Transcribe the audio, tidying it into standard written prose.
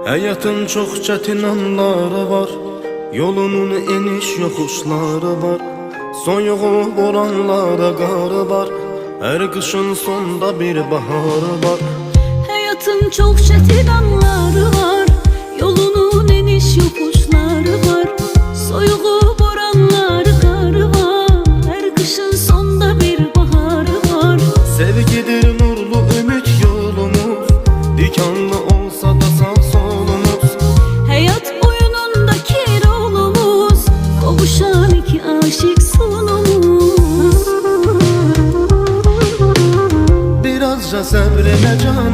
Hayatın çok çətin anları var, yolunun eniş yoxuşları var. Soyuğu boranlara qarı var, her qışın sonda bir baharı var. Hayatın çok çetin anları var, yolunun eniş yokuşları var. Soyuğu boranları karı var, her kışın sonda bir baharı var. Sevgidir nurlu ümit yolumuz, dikanlı olsa da sağ solumuz. Hayat oyunundaki rolumuz, kavuşan iki aşık sonumuz. Birazca sabrele canım,